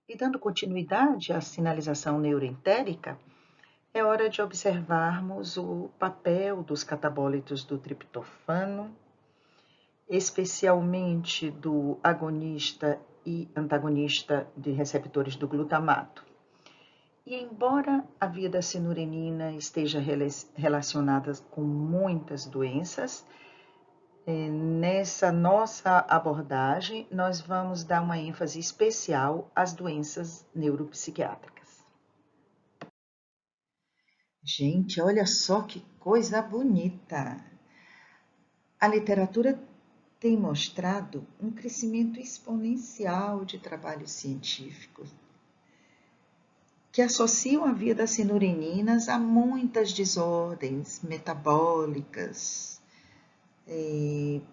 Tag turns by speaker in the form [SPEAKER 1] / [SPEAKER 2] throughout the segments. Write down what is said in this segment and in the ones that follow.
[SPEAKER 1] E dando continuidade à sinalização neuroentérica, é hora de observarmos o papel dos catabólitos do triptofano, especialmente do agonista e antagonista de receptores do glutamato. E embora a via da sinurenina esteja relacionada com muitas doenças, nessa nossa abordagem nós vamos dar uma ênfase especial às doenças neuropsiquiátricas. Gente, olha só que coisa bonita! A literatura tem mostrado um crescimento exponencial de trabalhos científicos que associam a via das sinureninas a muitas desordens metabólicas,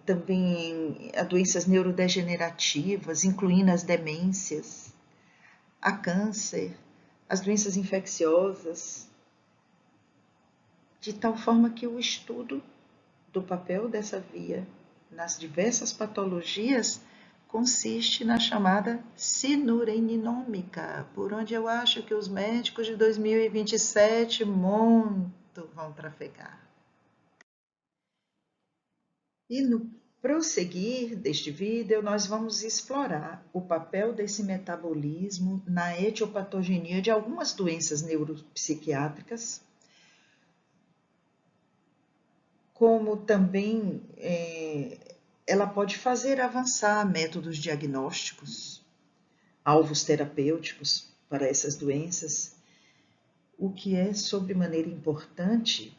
[SPEAKER 1] também a doenças neurodegenerativas, incluindo as demências, a câncer, as doenças infecciosas, de tal forma que o estudo do papel dessa via nas diversas patologias consiste na chamada sinureninômica, por onde eu acho que os médicos de 2027 muito vão trafegar. E no prosseguir deste vídeo, nós vamos explorar o papel desse metabolismo na etiopatogenia de algumas doenças neuropsiquiátricas, como também ela pode fazer avançar métodos diagnósticos, alvos terapêuticos para essas doenças, o que é sobremaneira importante,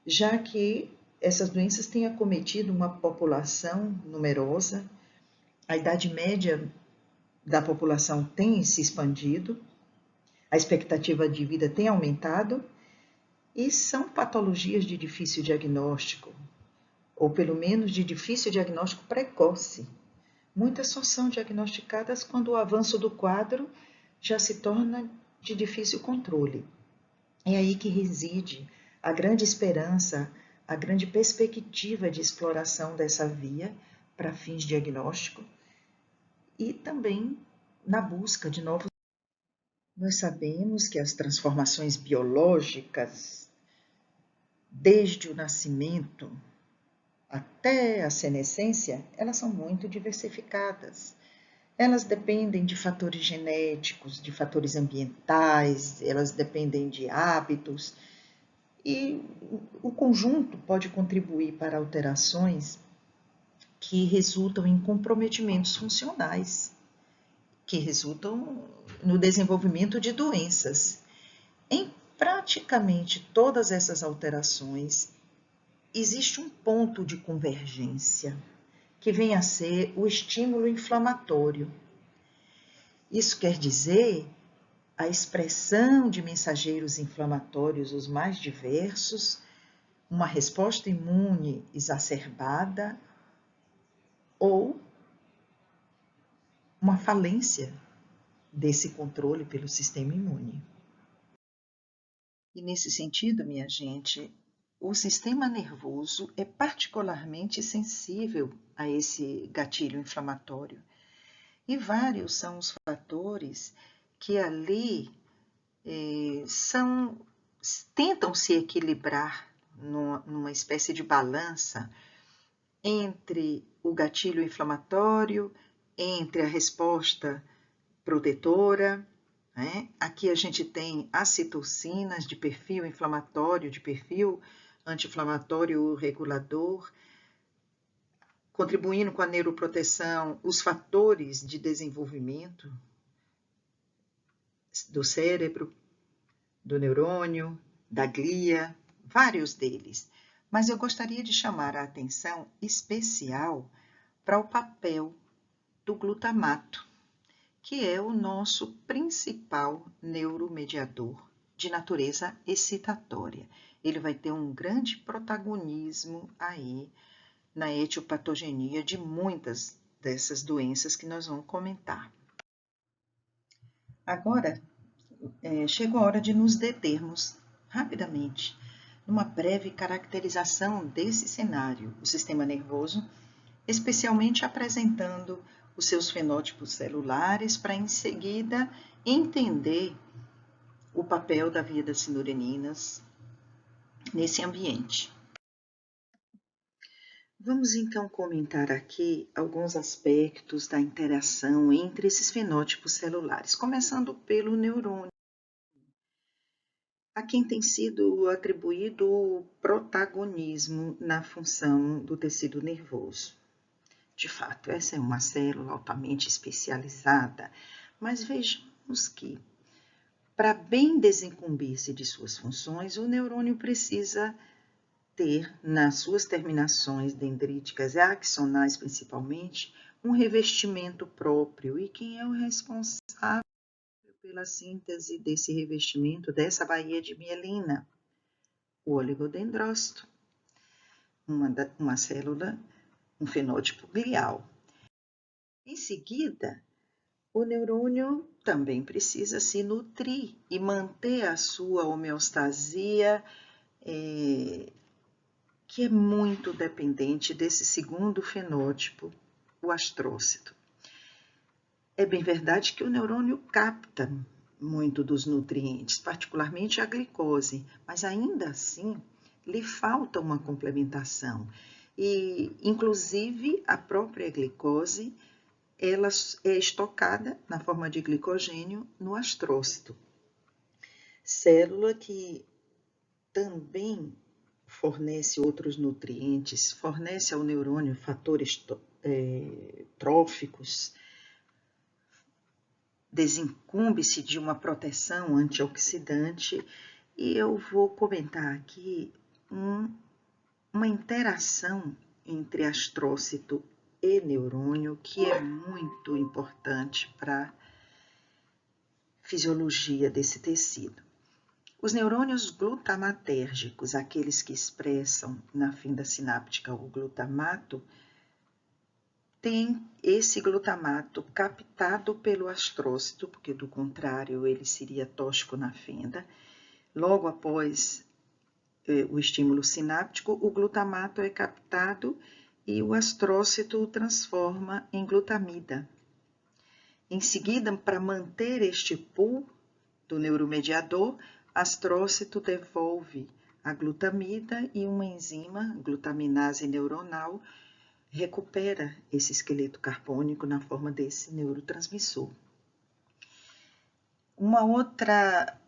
[SPEAKER 1] já que essas doenças têm acometido uma população numerosa, a idade média da população tem se expandido, a expectativa de vida tem aumentado e são patologias de difícil diagnóstico, ou pelo menos de difícil diagnóstico precoce. Muitas só são diagnosticadas quando o avanço do quadro já se torna de difícil controle. É aí que reside a grande esperança, a grande perspectiva de exploração dessa via para fins diagnósticos e também na busca de novos. Nós sabemos que as transformações biológicas, desde o nascimento até a senescência, elas são muito diversificadas. Elas dependem de fatores genéticos, de fatores ambientais, elas dependem de hábitos, e o conjunto pode contribuir para alterações que resultam em comprometimentos funcionais, que resultam no desenvolvimento de doenças. Em praticamente todas essas alterações, existe um ponto de convergência, que vem a ser o estímulo inflamatório. Isso quer dizer a expressão de mensageiros inflamatórios os mais diversos, uma resposta imune exacerbada ou uma falência desse controle pelo sistema imune. E nesse sentido, minha gente, o sistema nervoso é particularmente sensível a esse gatilho inflamatório. E vários são os fatores que ali tentam se equilibrar numa espécie de balança entre o gatilho inflamatório, entre a resposta protetora, né? Aqui a gente tem as citocinas de perfil inflamatório, de perfil anti-inflamatório regulador, contribuindo com a neuroproteção, os fatores de desenvolvimento do cérebro, do neurônio, da glia, vários deles. Mas eu gostaria de chamar a atenção especial para o papel do glutamato, que é o nosso principal neuromediador de natureza excitatória. Ele vai ter um grande protagonismo aí na etiopatogenia de muitas dessas doenças que nós vamos comentar. Agora, chegou a hora de nos determos rapidamente numa breve caracterização desse cenário, o sistema nervoso, especialmente apresentando os seus fenótipos celulares para, em seguida, entender o papel da via das sinureninas nesse ambiente. Vamos então comentar aqui alguns aspectos da interação entre esses fenótipos celulares, começando pelo neurônio, a quem tem sido atribuído o protagonismo na função do tecido nervoso. De fato, essa é uma célula altamente especializada, mas vejamos que, para bem desincumbir-se de suas funções, o neurônio precisa ter, nas suas terminações dendríticas e axonais principalmente, um revestimento próprio. E quem é o responsável pela síntese desse revestimento, dessa baía de mielina? O oligodendrócito, uma célula, um fenótipo glial. Em seguida, o neurônio também precisa se nutrir e manter a sua homeostasia, que é muito dependente desse segundo fenótipo, o astrócito. É bem verdade que o neurônio capta muito dos nutrientes, particularmente a glicose, mas ainda assim lhe falta uma complementação. E, inclusive, a própria glicose, ela é estocada na forma de glicogênio no astrócito. Célula que também fornece outros nutrientes, fornece ao neurônio fatores tróficos, desincumbe-se de uma proteção antioxidante, e eu vou comentar aqui uma interação entre astrócito e neurônio que é muito importante para a fisiologia desse tecido. Os neurônios glutamatérgicos, aqueles que expressam na fenda sináptica o glutamato, têm esse glutamato captado pelo astrócito, porque do contrário ele seria tóxico na fenda. Logo após o estímulo sináptico, o glutamato é captado e o astrócito o transforma em glutamida. Em seguida, para manter este pool do neuromediador, astrócito devolve a glutamida e uma enzima, glutaminase neuronal, recupera esse esqueleto carbônico na forma desse neurotransmissor. Uma outra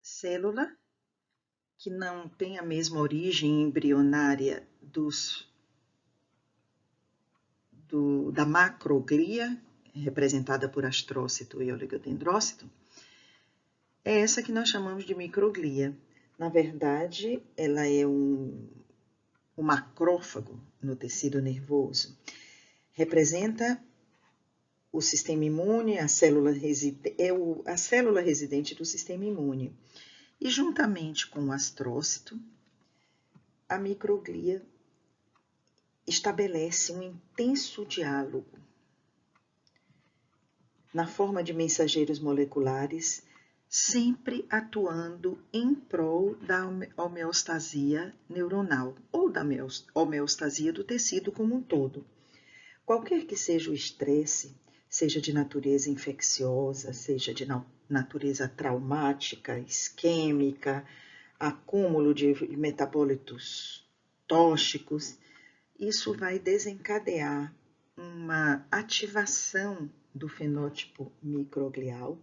[SPEAKER 1] célula que não tem a mesma origem embrionária da macroglia, representada por astrócito e oligodendrócito, é essa que nós chamamos de microglia. Na verdade, ela é um macrófago no tecido nervoso. Representa o sistema imune, a célula residente do sistema imune. E juntamente com o astrócito, a microglia estabelece um intenso diálogo na forma de mensageiros moleculares, sempre atuando em prol da homeostasia neuronal ou da homeostasia do tecido como um todo. Qualquer que seja o estresse, seja de natureza infecciosa, seja de natureza traumática, isquêmica, acúmulo de metabólitos tóxicos, isso vai desencadear uma ativação do fenótipo microglial,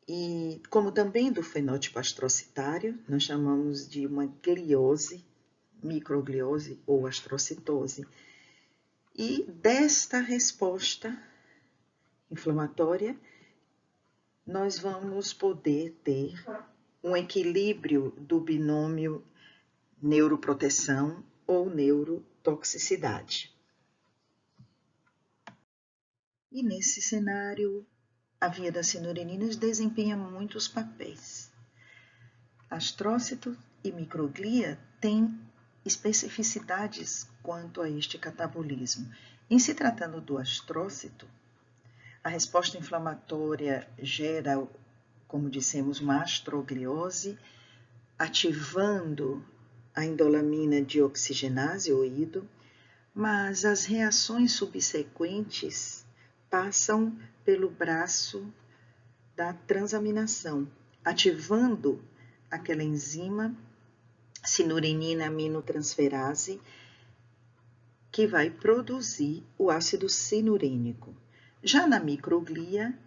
[SPEAKER 1] e como também do fenótipo astrocitário, nós chamamos de uma gliose, microgliose ou astrocitose. E desta resposta inflamatória, nós vamos poder ter um equilíbrio do binômio neuroproteção ou neurotoxicidade. E nesse cenário, a via das sinureninas desempenha muitos papéis. Astrócito e microglia têm especificidades quanto a este catabolismo. Em se tratando do astrócito, a resposta inflamatória gera, como dissemos, uma astrogliose, ativando a indolamina dioxigenase, ou IDO, mas as reações subsequentes passam pelo braço da transaminação, ativando aquela enzima sinurenina aminotransferase que vai produzir o ácido sinurênico. Já na microglia,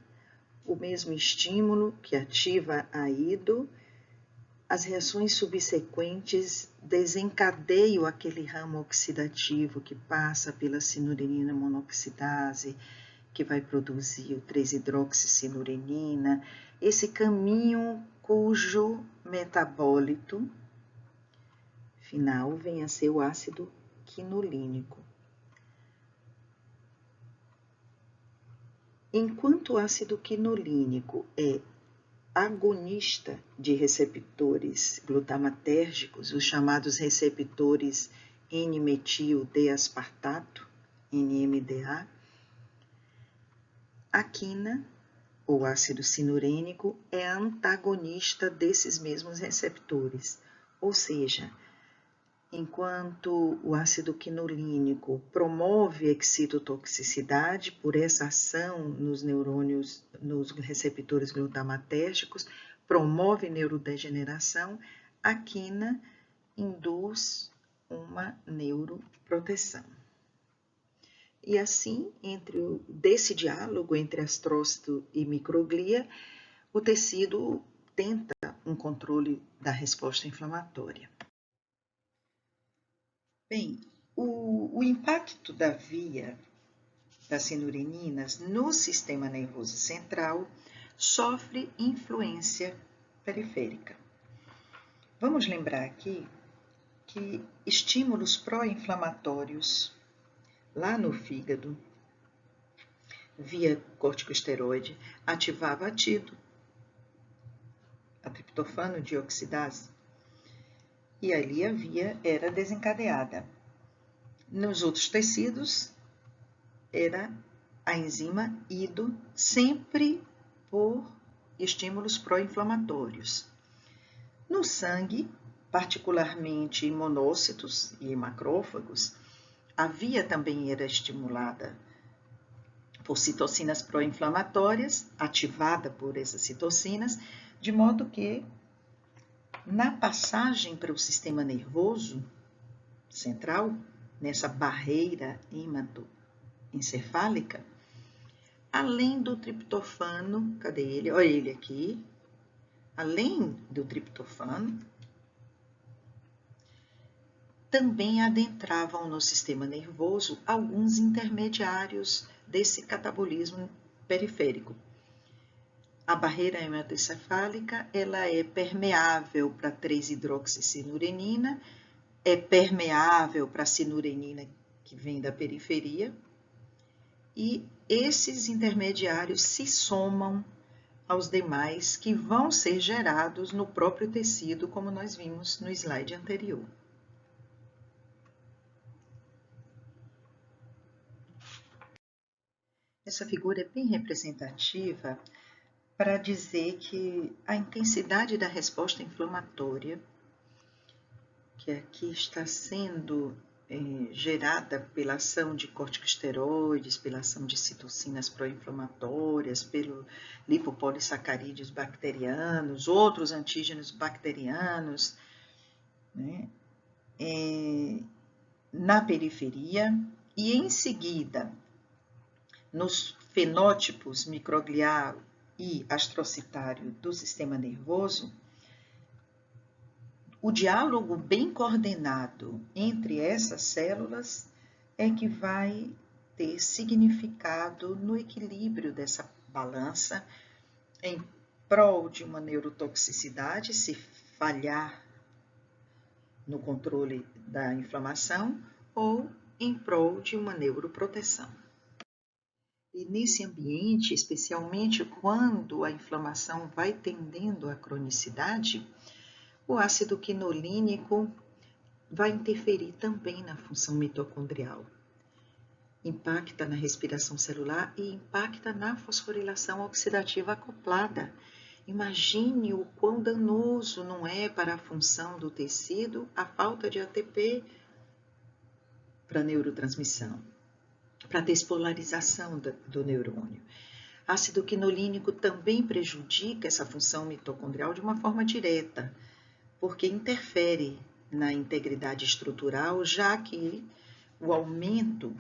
[SPEAKER 1] o mesmo estímulo que ativa a IDO, as reações subsequentes desencadeiam aquele ramo oxidativo que passa pela sinurenina monoxidase, que vai produzir o 3-hidroxicinurenina, esse caminho cujo metabólito final vem a ser o ácido quinolínico. Enquanto o ácido quinolínico é agonista de receptores glutamatérgicos, os chamados receptores N-metil-D-aspartato, NMDA, a quina, ou ácido sinurênico, é antagonista desses mesmos receptores, ou seja, enquanto o ácido quinolínico promove a excitotoxicidade por essa ação nos neurônios, nos receptores glutamatérgicos, promove neurodegeneração, a quina induz uma neuroproteção. E assim, desse diálogo entre astrócito e microglia, o tecido tenta um controle da resposta inflamatória. Bem, o impacto da via das sinureninas no sistema nervoso central sofre influência periférica. Vamos lembrar aqui que estímulos pró-inflamatórios lá no fígado, via corticosteroide, ativava a TIDO, a triptofano dioxidase, e ali a via era desencadeada. Nos outros tecidos, era a enzima IDO, sempre por estímulos pró-inflamatórios. No sangue, particularmente em monócitos e em macrófagos, a via também era estimulada por citocinas pró-inflamatórias, ativada por essas citocinas, de modo que na passagem para o sistema nervoso central, nessa barreira hematoencefálica, além do triptofano, cadê ele? Olha ele aqui. Além do triptofano, também adentravam no sistema nervoso alguns intermediários desse catabolismo periférico. A barreira hematoencefálica, ela é permeável para 3-hidroxicinurenina, é permeável para a sinurenina que vem da periferia, e esses intermediários se somam aos demais que vão ser gerados no próprio tecido, como nós vimos no slide anterior. Essa figura é bem representativa para dizer que a intensidade da resposta inflamatória, que aqui está sendo gerada pela ação de corticosteroides, pela ação de citocinas pró-inflamatórias, pelo lipopolissacarídeos bacterianos, outros antígenos bacterianos, né, na periferia, e em seguida, nos fenótipos microglial e astrocitário do sistema nervoso, o diálogo bem coordenado entre essas células é que vai ter significado no equilíbrio dessa balança em prol de uma neurotoxicidade, se falhar no controle da inflamação, ou em prol de uma neuroproteção. E nesse ambiente, especialmente quando a inflamação vai tendendo à cronicidade, o ácido quinolínico vai interferir também na função mitocondrial. Impacta na respiração celular e impacta na fosforilação oxidativa acoplada. Imagine o quão danoso não é para a função do tecido a falta de ATP para a neurotransmissão, para a despolarização do neurônio. Ácido quinolínico também prejudica essa função mitocondrial de uma forma direta, porque interfere na integridade estrutural, já que o aumento,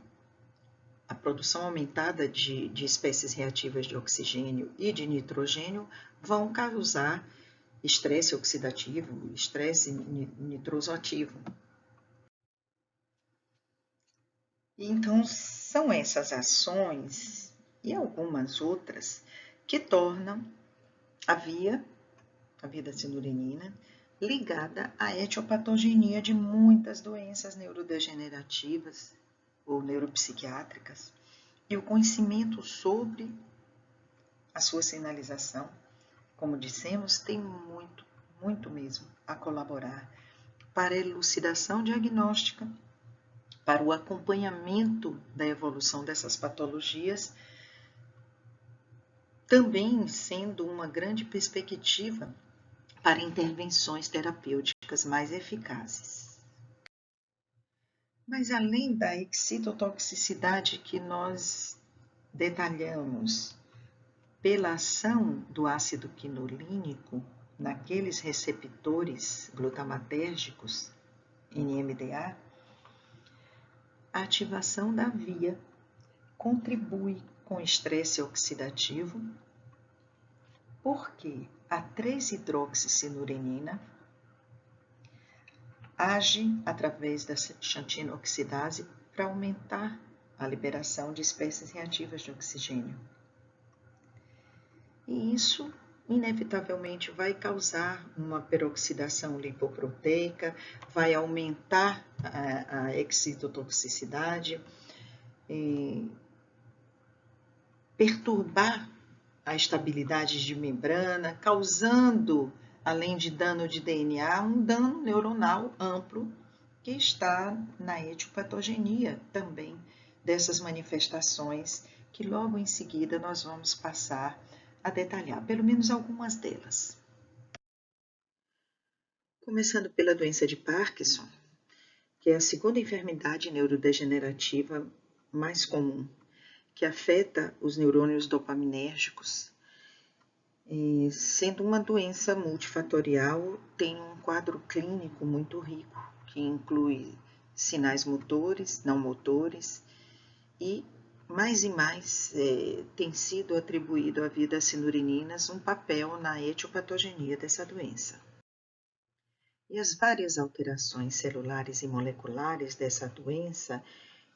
[SPEAKER 1] a produção aumentada de espécies reativas de oxigênio e de nitrogênio vão causar estresse oxidativo, estresse nitrosoativo. Então, são essas ações e algumas outras que tornam a via da sinurenina, ligada à etiopatogenia de muitas doenças neurodegenerativas ou neuropsiquiátricas, e o conhecimento sobre a sua sinalização, como dissemos, tem muito mesmo a colaborar para a elucidação diagnóstica, para o acompanhamento da evolução dessas patologias, também sendo uma grande perspectiva para intervenções terapêuticas mais eficazes. Mas além da excitotoxicidade que nós detalhamos pela ação do ácido quinolínico naqueles receptores glutamatérgicos, NMDA, a ativação da via contribui com estresse oxidativo, porque a 3-hidroxicinurenina age através da xantinoxidase para aumentar a liberação de espécies reativas de oxigênio. E isso, inevitavelmente, vai causar uma peroxidação lipoproteica, vai aumentar a excitotoxicidade, perturbar a estabilidade de membrana, causando, além de dano de DNA, um dano neuronal amplo que está na etiopatogenia também dessas manifestações que logo em seguida nós vamos passar a detalhar, pelo menos algumas delas. Começando pela doença de Parkinson, que é a segunda enfermidade neurodegenerativa mais comum, que afeta os neurônios dopaminérgicos. Sendo uma doença multifatorial, tem um quadro clínico muito rico, que inclui sinais motores, não motores, e mais tem sido atribuído à via das sinureninas um papel na etiopatogenia dessa doença. E as várias alterações celulares e moleculares dessa doença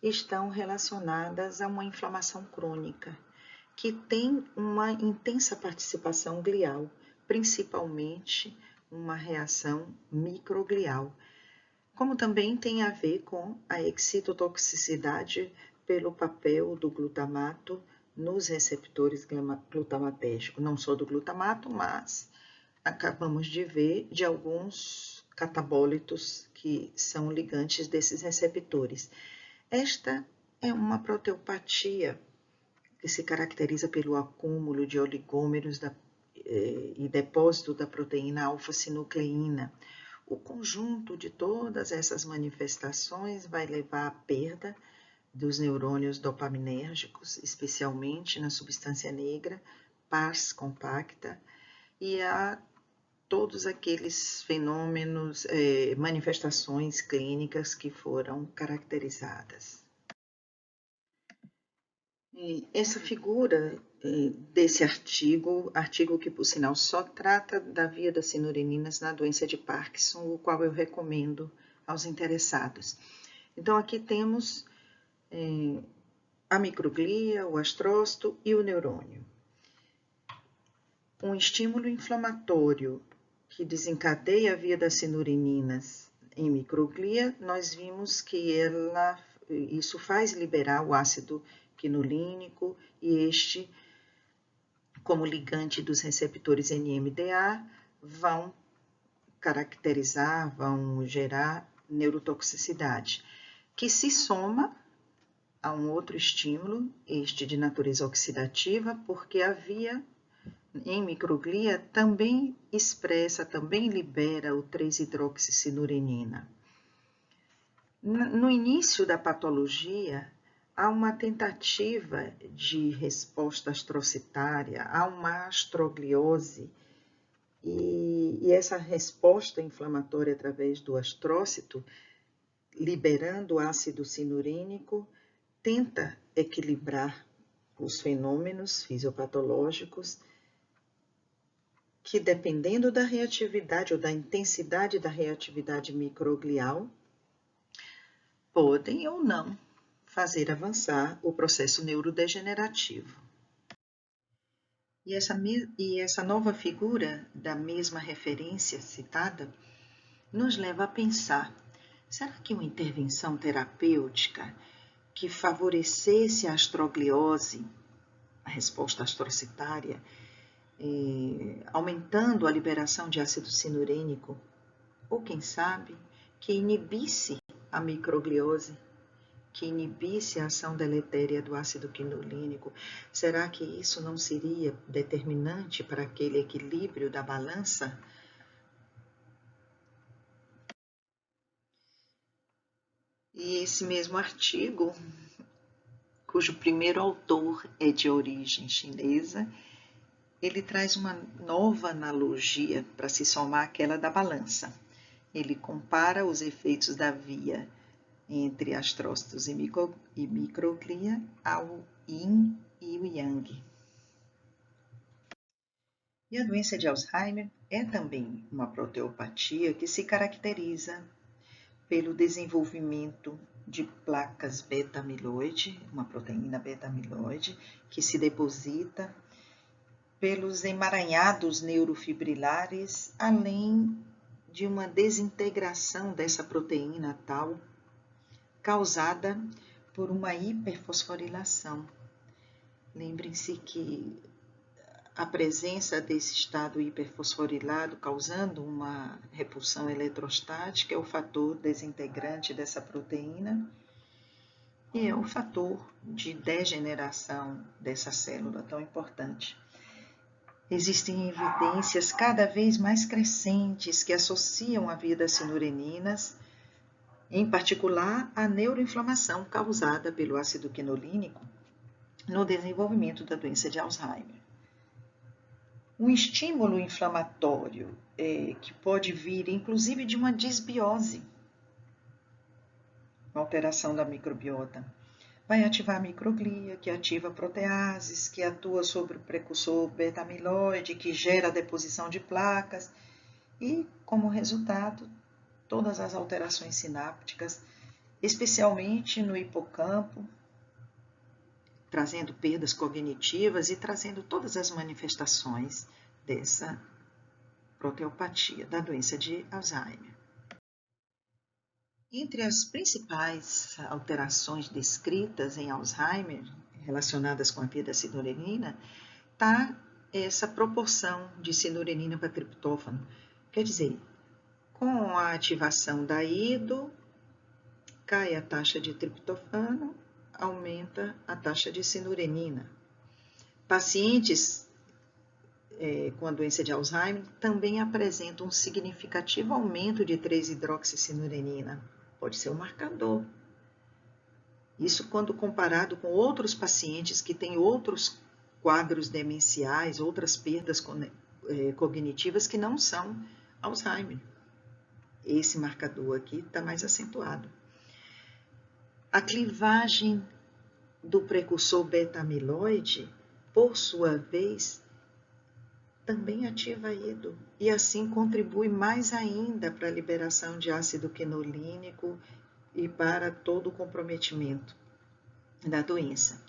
[SPEAKER 1] estão relacionadas a uma inflamação crônica, que tem uma intensa participação glial, principalmente uma reação microglial, como também tem a ver com a excitotoxicidade pelo papel do glutamato nos receptores glutamatérgicos, não só do glutamato, mas acabamos de ver de alguns catabólitos que são ligantes desses receptores. Esta é uma proteopatia que se caracteriza pelo acúmulo de oligômeros e depósito da proteína alfa-sinucleína. O conjunto de todas essas manifestações vai levar à perda dos neurônios dopaminérgicos, especialmente na substância negra, pars compacta, e a todos aqueles fenômenos, manifestações clínicas que foram caracterizadas. Essa figura desse artigo que por sinal só trata da via das sinureninas na doença de Parkinson, o qual eu recomendo aos interessados. Então aqui temos a microglia, o astrócito e o neurônio. Um estímulo inflamatório que desencadeia a via das sinureninas em microglia, nós vimos que isso faz liberar o ácido quinolínico e este, como ligante dos receptores NMDA, vão caracterizar, vão gerar neurotoxicidade, que se soma a um outro estímulo, este de natureza oxidativa, porque a via em microglia também expressa, também libera o 3-hidroxicinurenina. No início da patologia, há uma tentativa de resposta astrocitária, há uma astrogliose, e essa resposta inflamatória através do astrócito, liberando ácido cinurínico, tenta equilibrar os fenômenos fisiopatológicos que, dependendo da reatividade ou da intensidade da reatividade microglial, podem ou não fazer avançar o processo neurodegenerativo. E essa nova figura da mesma referência citada nos leva a pensar: será que uma intervenção terapêutica que favorecesse a astrogliose, a resposta astrocitária, aumentando a liberação de ácido cinurínico, ou quem sabe, que inibisse a microgliose, que inibisse a ação deletéria do ácido quinolínico, será que isso não seria determinante para aquele equilíbrio da balança? E esse mesmo artigo, cujo primeiro autor é de origem chinesa, ele traz uma nova analogia para se somar àquela da balança. Ele compara os efeitos da via entre astrócitos e microglia ao yin e o yang. E a doença de Alzheimer é também uma proteopatia que se caracteriza pelo desenvolvimento de placas beta-amiloide, uma proteína beta-amiloide, que se deposita pelos emaranhados neurofibrilares, além de uma desintegração dessa proteína tal causada por uma hiperfosforilação. Lembrem-se que a presença desse estado hiperfosforilado causando uma repulsão eletrostática é o fator desintegrante dessa proteína e é o fator de degeneração dessa célula tão importante. Existem evidências cada vez mais crescentes que associam a via das sinureninas, em particular a neuroinflamação causada pelo ácido quinolínico, no desenvolvimento da doença de Alzheimer. Um estímulo inflamatório que pode vir, inclusive, de uma disbiose, uma alteração da microbiota, vai ativar a microglia, que ativa proteases, que atua sobre o precursor beta-amiloide, que gera a deposição de placas e, como resultado, todas as alterações sinápticas, especialmente no hipocampo, trazendo perdas cognitivas e trazendo todas as manifestações dessa proteopatia, da doença de Alzheimer. Entre as principais alterações descritas em Alzheimer, relacionadas com a via da sinurenina, está essa proporção de sinurenina para triptófano. Quer dizer, com a ativação da IDO, cai a taxa de triptofano, aumenta a taxa de sinurenina. Pacientes com a doença de Alzheimer também apresentam um significativo aumento de 3-hidroxicinurenina. Pode ser um marcador. Isso quando comparado com outros pacientes que têm outros quadros demenciais, outras perdas cognitivas que não são Alzheimer. Esse marcador aqui está mais acentuado. A clivagem do precursor beta-amiloide, por sua vez, também ativa a IDO e assim contribui mais ainda para a liberação de ácido quinolínico e para todo o comprometimento da doença.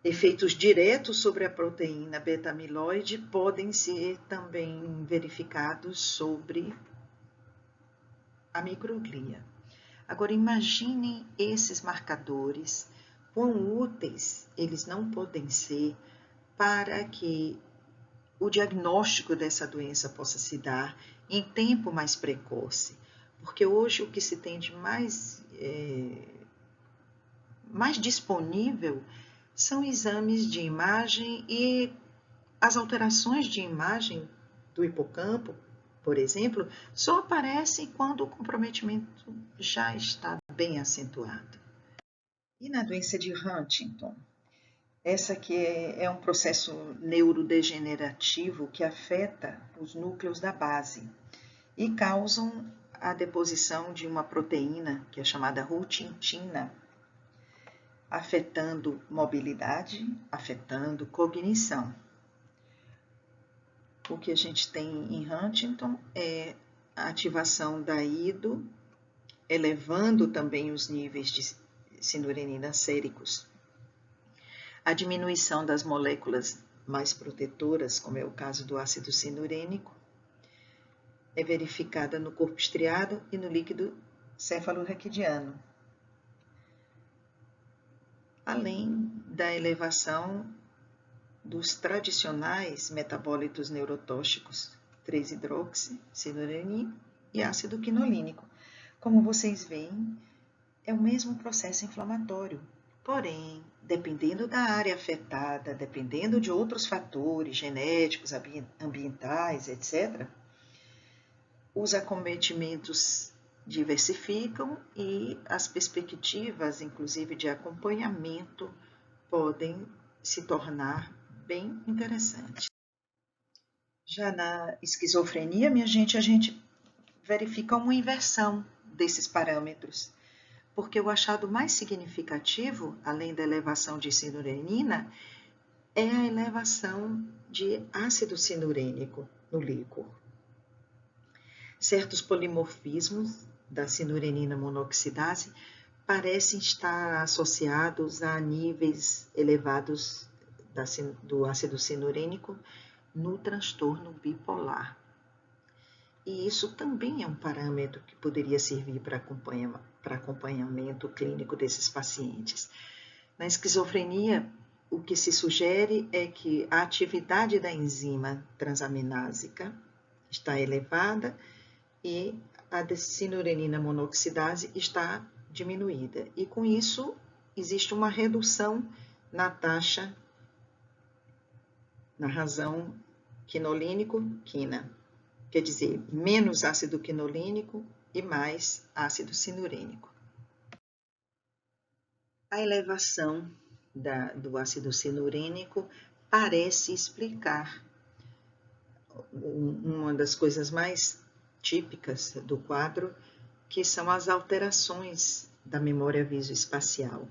[SPEAKER 1] Efeitos diretos sobre a proteína beta-amiloide podem ser também verificados sobre a microglia. Agora, imaginem esses marcadores, quão úteis eles não podem ser para que o diagnóstico dessa doença possa se dar em tempo mais precoce. Porque hoje o que se tem de mais disponível são exames de imagem e as alterações de imagem do hipocampo por exemplo, só aparece quando o comprometimento já está bem acentuado. E na doença de Huntington? Essa que é um processo neurodegenerativo que afeta os núcleos da base e causam a deposição de uma proteína que é chamada huntingtina, afetando mobilidade, afetando cognição. O que a gente tem em Huntington é a ativação da IDO, elevando também os níveis de sinurenina séricos. A diminuição das moléculas mais protetoras, como é o caso do ácido sinurênico, é verificada no corpo estriado e no líquido cefalorraquidiano, além da elevação dos tradicionais metabólitos neurotóxicos 3-hidroxi-sinurenina e ácido quinolínico. Como vocês veem, é o mesmo processo inflamatório, porém, dependendo da área afetada, dependendo de outros fatores genéticos, ambientais, etc., os acometimentos diversificam e as perspectivas, inclusive de acompanhamento, podem se tornar bem interessantes. Já na esquizofrenia, minha gente, a gente verifica uma inversão desses parâmetros, porque o achado mais significativo, além da elevação de sinurenina, é a elevação de ácido sinurênico no líquor. Certos polimorfismos da sinurenina monoxidase parecem estar associados a níveis elevados do ácido sinurênico no transtorno bipolar. E isso também é um parâmetro que poderia servir para acompanhamento clínico desses pacientes. Na esquizofrenia, o que se sugere é que a atividade da enzima transaminásica está elevada e a sinurenina monoxidase está diminuída. E com isso, existe uma redução na taxa, na razão quinolínico-quina. Quer dizer, menos ácido quinolínico e mais ácido sinurênico. A elevação do ácido sinurênico parece explicar uma das coisas mais típicas do quadro, que são as alterações da memória visoespacial.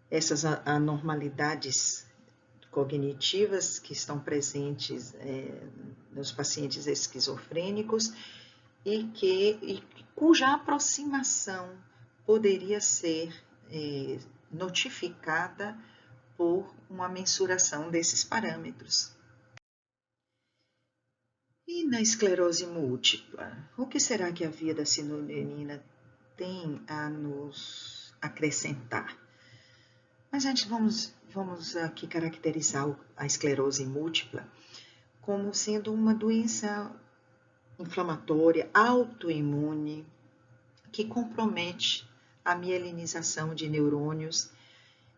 [SPEAKER 1] Essas anormalidades cognitivas que estão presentes nos pacientes esquizofrênicos e cuja aproximação poderia ser notificada por uma mensuração desses parâmetros. E na esclerose múltipla, o que será que a via da sinurenina tem a nos acrescentar? Mas antes vamos aqui caracterizar a esclerose múltipla como sendo uma doença inflamatória autoimune que compromete a mielinização de neurônios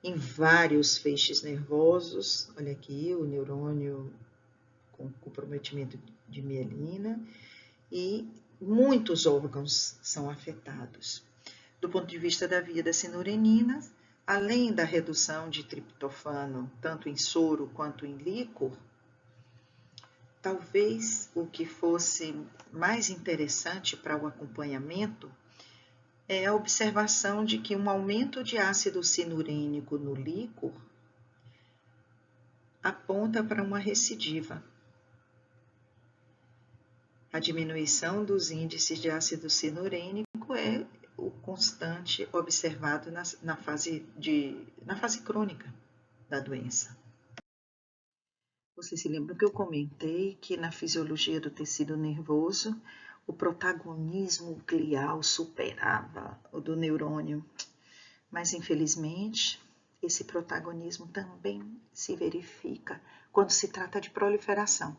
[SPEAKER 1] em vários feixes nervosos. Olha aqui o neurônio com comprometimento de mielina e muitos órgãos são afetados. Do ponto de vista da via da sinurenina, além da redução de triptofano, tanto em soro quanto em líquor, talvez o que fosse mais interessante para o acompanhamento é a observação de que um aumento de ácido sinurênico no líquor aponta para uma recidiva. A diminuição dos índices de ácido sinurênico é o constante observado na fase crônica da doença. Vocês se lembram que eu comentei que na fisiologia do tecido nervoso o protagonismo glial superava o do neurônio, mas infelizmente esse protagonismo também se verifica quando se trata de proliferação.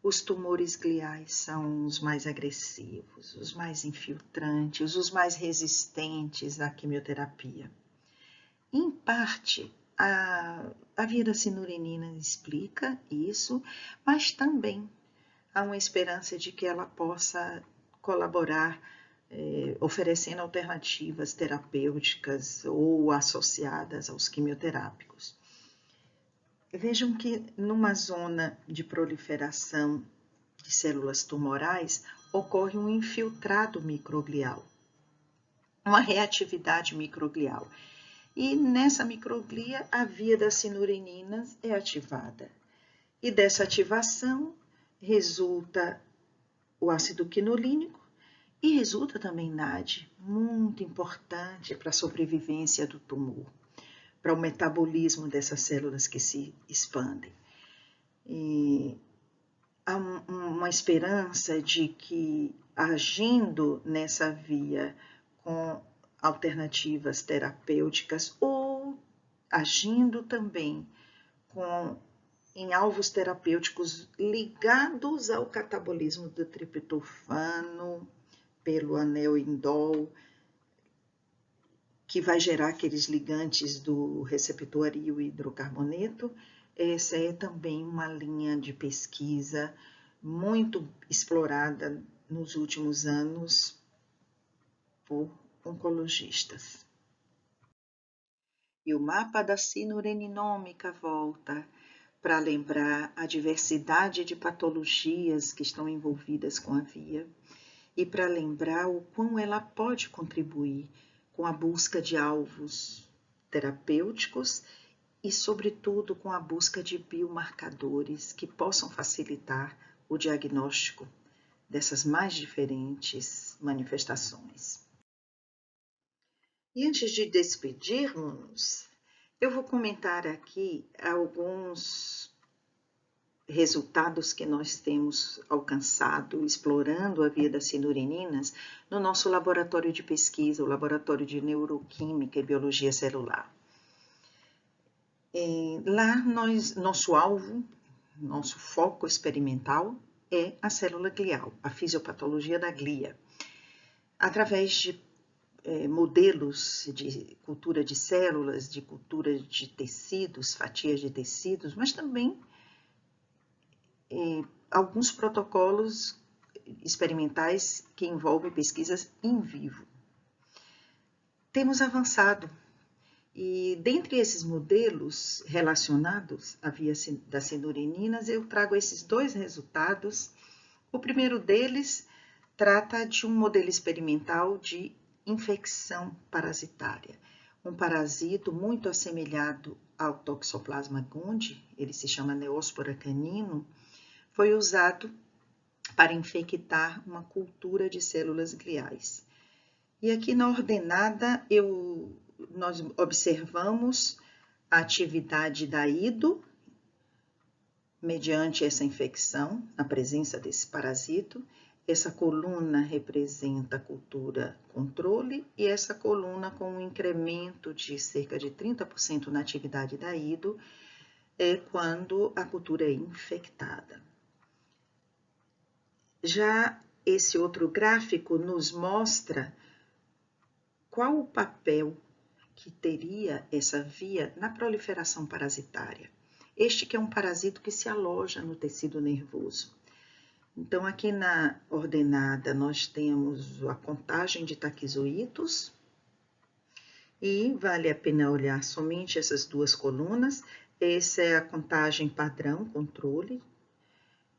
[SPEAKER 1] Os tumores gliais são os mais agressivos, os mais infiltrantes, os mais resistentes à quimioterapia. Em parte, a via da sinurenina explica isso, mas também há uma esperança de que ela possa colaborar, oferecendo alternativas terapêuticas ou associadas aos quimioterápicos. Vejam que numa zona de proliferação de células tumorais ocorre um infiltrado microglial, uma reatividade microglial. E nessa microglia a via das cinureninas é ativada. E dessa ativação resulta o ácido quinolínico e resulta também NAD, muito importante para a sobrevivência do tumor, para o metabolismo dessas células que se expandem. E há uma esperança de que, agindo nessa via com alternativas terapêuticas ou agindo também em alvos terapêuticos ligados ao catabolismo do triptofano pelo anel indol, que vai gerar aqueles ligantes do receptor hidrocarboneto. Essa é também uma linha de pesquisa muito explorada nos últimos anos por oncologistas. E o mapa da sinureninômica volta para lembrar a diversidade de patologias que estão envolvidas com a via e para lembrar o quão ela pode contribuir com a busca de alvos terapêuticos e, sobretudo, com a busca de biomarcadores que possam facilitar o diagnóstico dessas mais diferentes manifestações. E antes de despedirmos, eu vou comentar aqui alguns resultados que nós temos alcançado explorando a via das cinureninas no nosso laboratório de pesquisa, o Laboratório de Neuroquímica e Biologia Celular. Lá, nosso alvo, nosso foco experimental é a célula glial, a fisiopatologia da glia. Através de modelos de cultura de células, de cultura de tecidos, fatias de tecidos, mas também alguns protocolos experimentais que envolvem pesquisas in vivo. Temos avançado e, dentre esses modelos relacionados à via das cinureninas, eu trago esses dois resultados. O primeiro deles trata de um modelo experimental de infecção parasitária. Um parasito muito assemelhado ao Toxoplasma gondii, ele se chama Neospora canino, foi usado para infectar uma cultura de células gliais. E aqui na ordenada nós observamos a atividade da IDO mediante essa infecção, a presença desse parasito. Essa coluna representa a cultura controle e essa coluna com um incremento de cerca de 30% na atividade da IDO é quando a cultura é infectada. Já esse outro gráfico nos mostra qual o papel que teria essa via na proliferação parasitária. Este que é um parasito que se aloja no tecido nervoso. Então, aqui na ordenada, nós temos a contagem de taquizoítos e vale a pena olhar somente essas duas colunas. Essa é a contagem padrão, controle.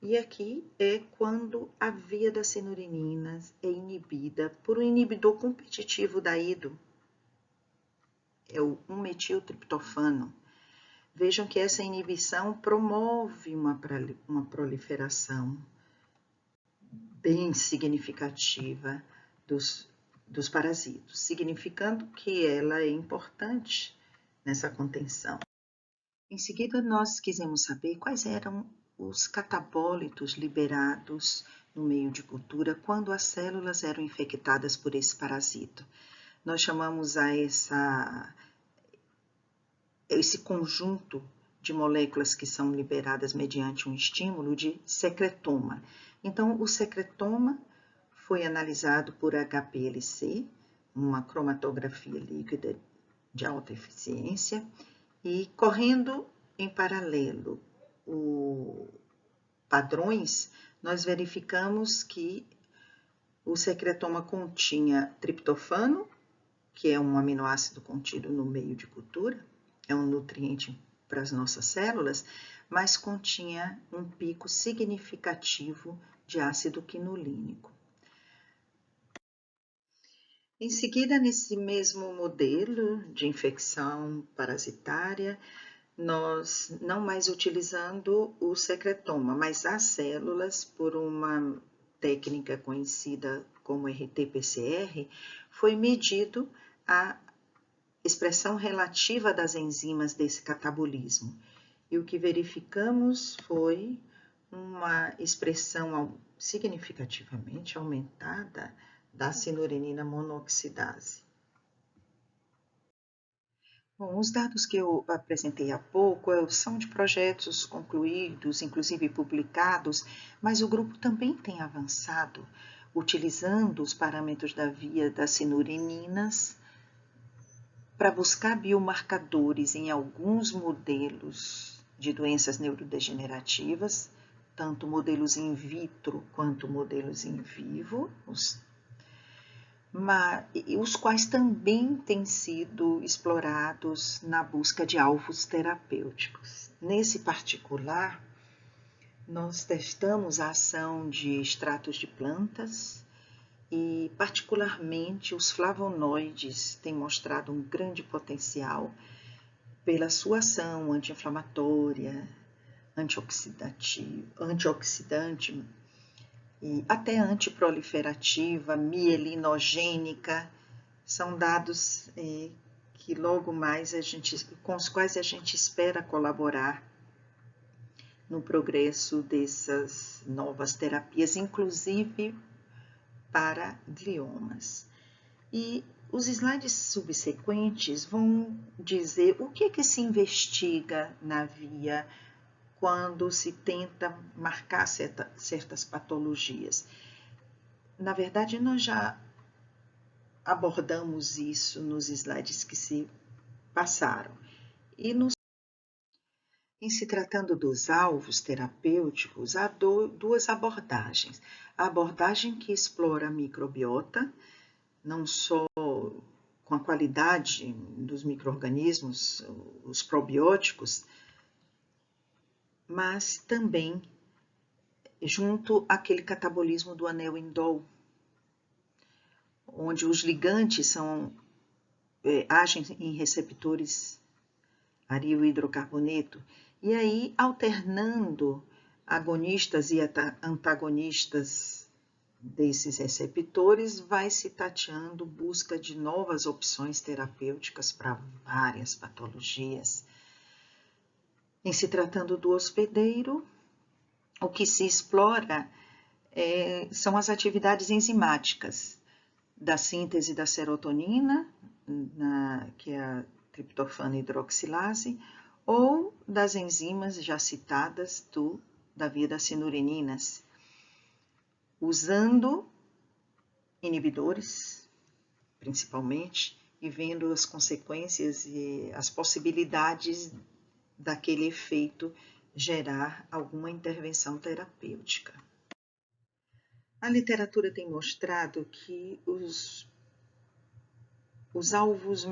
[SPEAKER 1] E aqui é quando a via das cinureninas é inibida por um inibidor competitivo da IDO, é o 1-metiltriptofano. Vejam que essa inibição promove uma proliferação bem significativa dos parasitos, significando que ela é importante nessa contenção. Em seguida, nós quisemos saber quais eram os catabólitos liberados no meio de cultura quando as células eram infectadas por esse parasito. Nós chamamos a esse conjunto de moléculas que são liberadas mediante um estímulo de secretoma. Então, o secretoma foi analisado por HPLC, uma cromatografia líquida de alta eficiência, e correndo em paralelo padrões, nós verificamos que o secretoma continha triptofano, que é um aminoácido contido no meio de cultura, é um nutriente para as nossas células, mas continha um pico significativo de ácido quinolínico. Em seguida, nesse mesmo modelo de infecção parasitária, nós não mais utilizando o secretoma, mas as células, por uma técnica conhecida como RT-PCR, foi medido a expressão relativa das enzimas desse catabolismo. E o que verificamos foi uma expressão significativamente aumentada da sinurenina monoxidase. Bom, os dados que eu apresentei há pouco são de projetos concluídos, inclusive publicados, mas o grupo também tem avançado, utilizando os parâmetros da via das sinureninas para buscar biomarcadores em alguns modelos de doenças neurodegenerativas, tanto modelos in vitro quanto modelos in vivo, os quais também têm sido explorados na busca de alvos terapêuticos. Nesse particular, nós testamos a ação de extratos de plantas e, particularmente, os flavonoides têm mostrado um grande potencial pela sua ação anti-inflamatória, antioxidante e até antiproliferativa, mielinogênica. São dados que logo mais com os quais a gente espera colaborar no progresso dessas novas terapias, inclusive para gliomas. E os slides subsequentes vão dizer o que se investiga na via quando se tenta marcar certas patologias. Na verdade, nós já abordamos isso nos slides que se passaram. Em se tratando dos alvos terapêuticos, há duas abordagens. A abordagem que explora a microbiota, não só com a qualidade dos micro-organismos, os probióticos, mas também junto àquele catabolismo do anel indol, onde os ligantes agem em receptores ario-hidrocarboneto, e aí alternando agonistas e antagonistas desses receptores, vai se tateando busca de novas opções terapêuticas para várias patologias. Em se tratando do hospedeiro, o que se explora são as atividades enzimáticas da síntese da serotonina, que é a triptofano hidroxilase, ou das enzimas já citadas da via das sinureninas, usando inibidores, principalmente, e vendo as consequências e as possibilidades daquele efeito gerar alguma intervenção terapêutica. A literatura tem mostrado que os alvos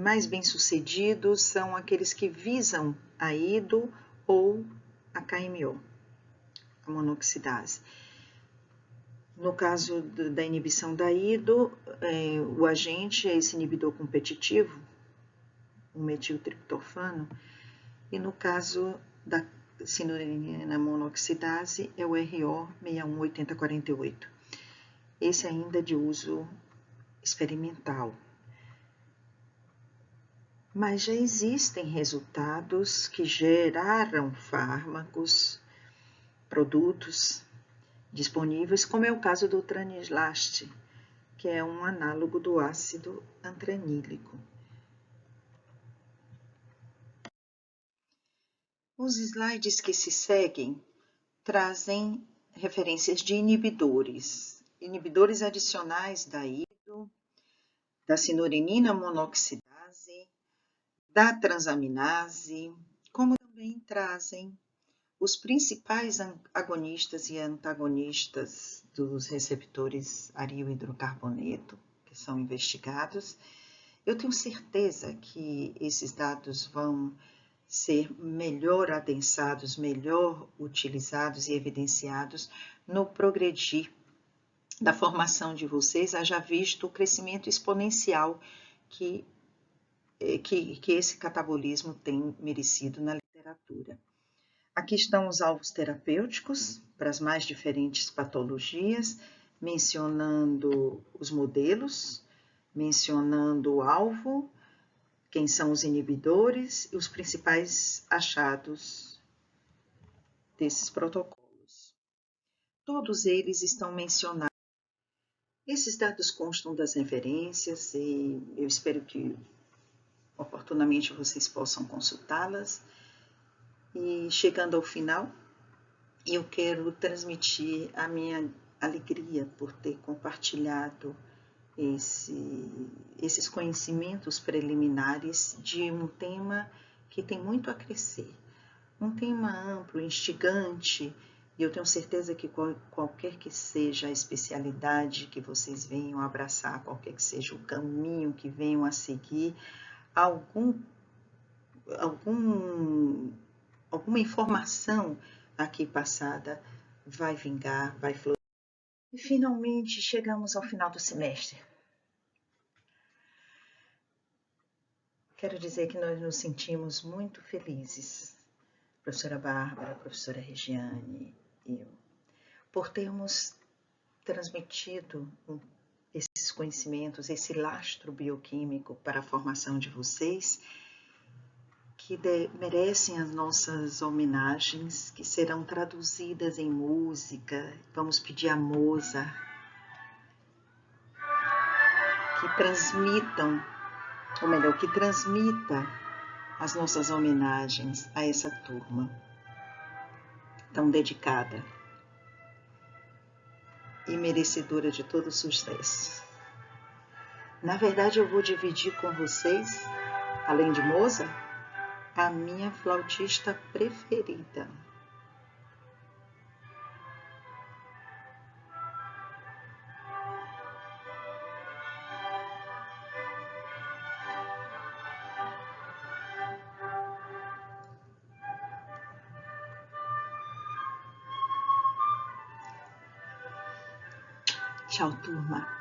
[SPEAKER 1] mais bem-sucedidos são aqueles que visam a IDO ou a KMO, a monoxidase. No caso da inibição da IDO, o agente é esse inibidor competitivo, o metiltriptofano, e no caso da sinurenina monoxidase é o RO 618048. Esse ainda é de uso experimental. Mas já existem resultados que geraram fármacos, produtos disponíveis, como é o caso do Tranislast, que é um análogo do ácido antranílico. Os slides que se seguem trazem referências de inibidores adicionais da IDO, da sinurenina monoxidase, da transaminase, como também trazem Os principais agonistas e antagonistas dos receptores aryl-hidrocarboneto, que são investigados, eu tenho certeza que esses dados vão ser melhor adensados, melhor utilizados e evidenciados no progredir da formação de vocês, haja visto o crescimento exponencial que esse catabolismo tem merecido na literatura. Aqui estão os alvos terapêuticos para as mais diferentes patologias, mencionando os modelos, mencionando o alvo, quem são os inibidores e os principais achados desses protocolos. Todos eles estão mencionados. Esses dados constam das referências e eu espero que oportunamente vocês possam consultá-las. E chegando ao final, eu quero transmitir a minha alegria por ter compartilhado esses conhecimentos preliminares de um tema que tem muito a crescer. Um tema amplo, instigante, e eu tenho certeza que qualquer que seja a especialidade que vocês venham abraçar, qualquer que seja o caminho que venham a seguir, alguma informação aqui passada vai vingar, vai florescer. E finalmente chegamos ao final do semestre. Quero dizer que nós nos sentimos muito felizes, professora Bárbara, professora Regiane e eu, por termos transmitido esses conhecimentos, esse lastro bioquímico para a formação de vocês, que merecem as nossas homenagens, que serão traduzidas em música. Vamos pedir a Mozart que transmitam, ou melhor, que transmita as nossas homenagens a essa turma tão dedicada e merecedora de todo sucesso. Na verdade, eu vou dividir com vocês, além de Mozart, a minha flautista preferida. Tchau, turma.